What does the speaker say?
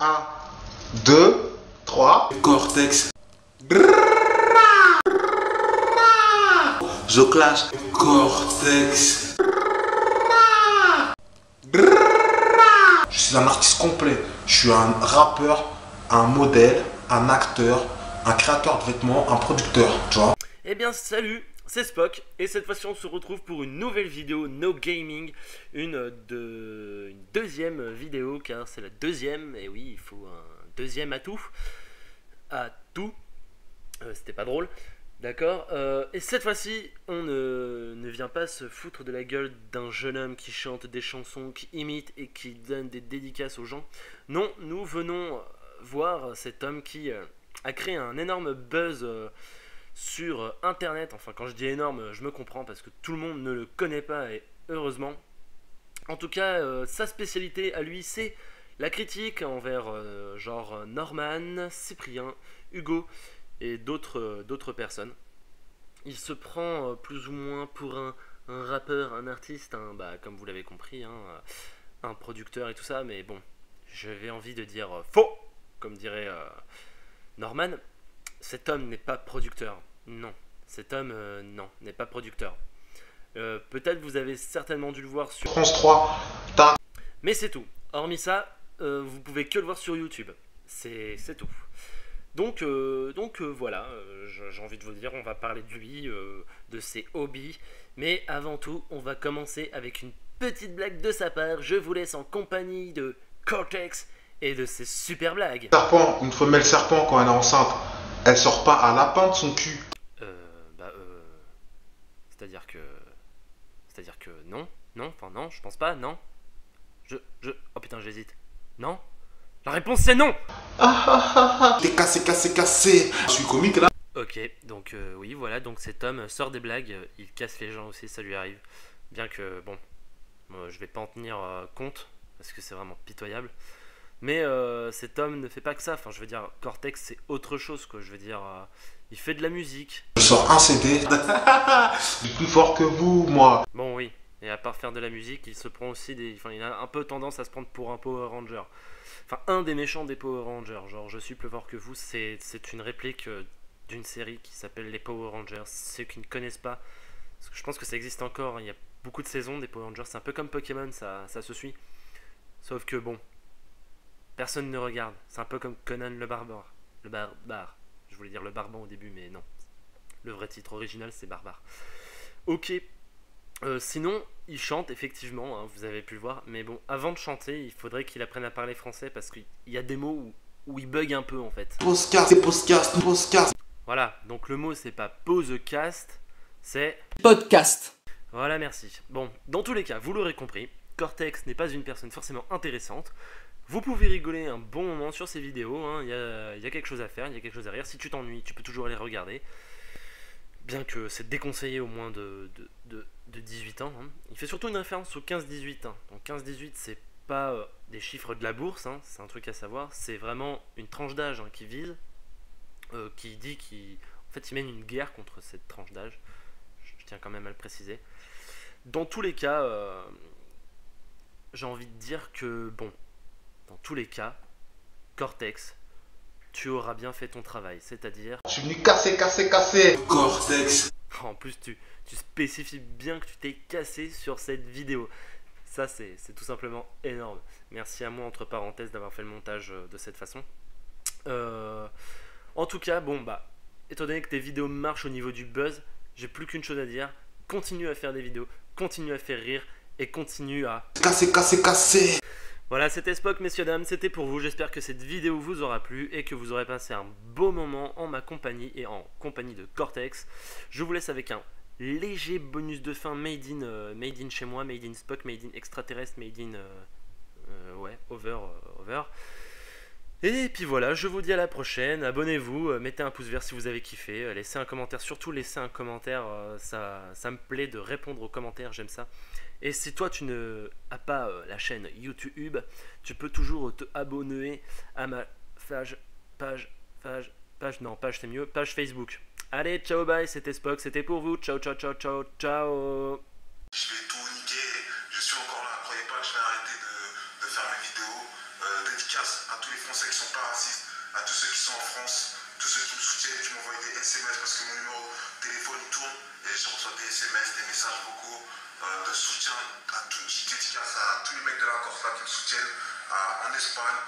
1, 2, 3. Cortex. Je clash. Cortex. Je suis un artiste complet. Je suis un rappeur, un modèle, un acteur, un créateur de vêtements, un producteur, tu vois. Eh bien salut, c'est Spock et cette fois-ci on se retrouve pour une nouvelle vidéo No Gaming, une deuxième vidéo car c'est la deuxième, et oui il faut un deuxième atout, c'était pas drôle, d'accord, et cette fois-ci on ne vient pas se foutre de la gueule d'un jeune homme qui chante des chansons, qui imite et qui donne des dédicaces aux gens. Non, nous venons voir cet homme qui a créé un énorme buzz sur internet. Enfin, quand je dis énorme, je me comprends parce que tout le monde ne le connaît pas, et heureusement. En tout cas, sa spécialité à lui, c'est la critique envers genre Norman, Cyprien, Hugo et d'autres personnes. Il se prend plus ou moins pour un rappeur, un artiste, comme vous l'avez compris, un producteur et tout ça, mais bon, j'avais envie de dire faux, comme dirait Norman. Cet homme n'est pas producteur. Non, cet homme, non, n'est pas producteur. Peut-être vous avez certainement dû le voir sur France 3, tac. mais c'est tout. Hormis ça, vous pouvez que le voir sur YouTube. C'est tout. Donc voilà, j'ai envie de vous dire, on va parler de lui, de ses hobbies. Mais avant tout, on va commencer avec une petite blague de sa part. Je vous laisse en compagnie de Cortex et de ses super blagues. Serpent, une femelle serpent quand elle est enceinte, elle sort pas un lapin de son cul. C'est-à-dire que non, enfin non, je pense pas, non. Oh putain, j'hésite. Non. La réponse c'est non. T'es cassé. Je suis comique là. Ok, donc oui, voilà, donc cet homme sort des blagues, il casse les gens aussi, ça lui arrive. Bien que, bon, je vais pas en tenir compte, parce que c'est vraiment pitoyable. Mais cet homme ne fait pas que ça, enfin je veux dire, Cortex c'est autre chose, quoi. Je veux dire, il fait de la musique. Je sors un CD. Je suis plus fort que vous, moi. Bon oui, et à part faire de la musique, il se prend aussi des... Enfin, il a un peu tendance à se prendre pour un Power Ranger. Enfin, un des méchants des Power Rangers, genre je suis plus fort que vous, c'est une réplique d'une série qui s'appelle les Power Rangers. Ceux qui ne connaissent pas, parce que je pense que ça existe encore, il y a beaucoup de saisons des Power Rangers, c'est un peu comme Pokémon, ça se suit. Sauf que bon, personne ne regarde, c'est un peu comme Conan le barbare. Le barbare, je voulais dire le barban au début, mais non. Le vrai titre original c'est Barbare. Ok. Sinon, il chante effectivement, hein, vous avez pu le voir, mais bon, avant de chanter, il faudrait qu'il apprenne à parler français parce qu'il y a des mots où il bug un peu en fait. Podcast. Voilà, donc le mot c'est pas posecast, c'est podcast. Voilà, merci. Bon, dans tous les cas, vous l'aurez compris, Cortex n'est pas une personne forcément intéressante. Vous pouvez rigoler un bon moment sur ces vidéos, hein, y a quelque chose à faire, il y a quelque chose à rire. Si tu t'ennuies, tu peux toujours les regarder. Bien que c'est déconseillé au moins de 18 ans. Hein. Il fait surtout une référence au 15-18. Hein. Donc 15-18, c'est pas des chiffres de la bourse, hein, c'est un truc à savoir. C'est vraiment une tranche d'âge hein, qui vise, qui dit qu'il en fait, il mène une guerre contre cette tranche d'âge. Je tiens quand même à le préciser. Dans tous les cas, j'ai envie de dire que, bon, dans tous les cas, Cortex, tu auras bien fait ton travail, c'est-à-dire... Je suis venu casser. Cortex. En plus, tu spécifies bien que tu t'es cassé sur cette vidéo. Ça, c'est tout simplement énorme. Merci à moi, entre parenthèses, d'avoir fait le montage de cette façon. En tout cas, bon, étant donné que tes vidéos marchent au niveau du buzz, j'ai plus qu'une chose à dire. Continue à faire des vidéos, continue à faire rire et continue à... Casser. Voilà, c'était Spock, messieurs, dames, c'était pour vous. J'espère que cette vidéo vous aura plu et que vous aurez passé un beau moment en ma compagnie et en compagnie de Cortex. Je vous laisse avec un léger bonus de fin made in chez moi, made in Spock, made in extraterrestre, made in... over. Et puis voilà, je vous dis à la prochaine, abonnez-vous, mettez un pouce vert si vous avez kiffé, laissez un commentaire, surtout laissez un commentaire, ça me plaît de répondre aux commentaires, j'aime ça. Et si toi tu ne as pas la chaîne YouTube, tu peux toujours te abonner à ma page c'est mieux, page Facebook. Allez, ciao, bye, c'était Spock, c'était pour vous, ciao. Je vais tout niquer, je suis encore là, croyez pas que je vais arrêter de faire mes vidéos, dédicace. dédicace à tous les Français qui sont pas racistes, à tous ceux qui sont en France, tous ceux qui me soutiennent, qui m'envoient des SMS parce que mon numéro de téléphone il tourne et je reçois des SMS, des messages vocaux de soutien à tous. Je dédicace à tous les mecs de la Corse là qui me soutiennent en Espagne,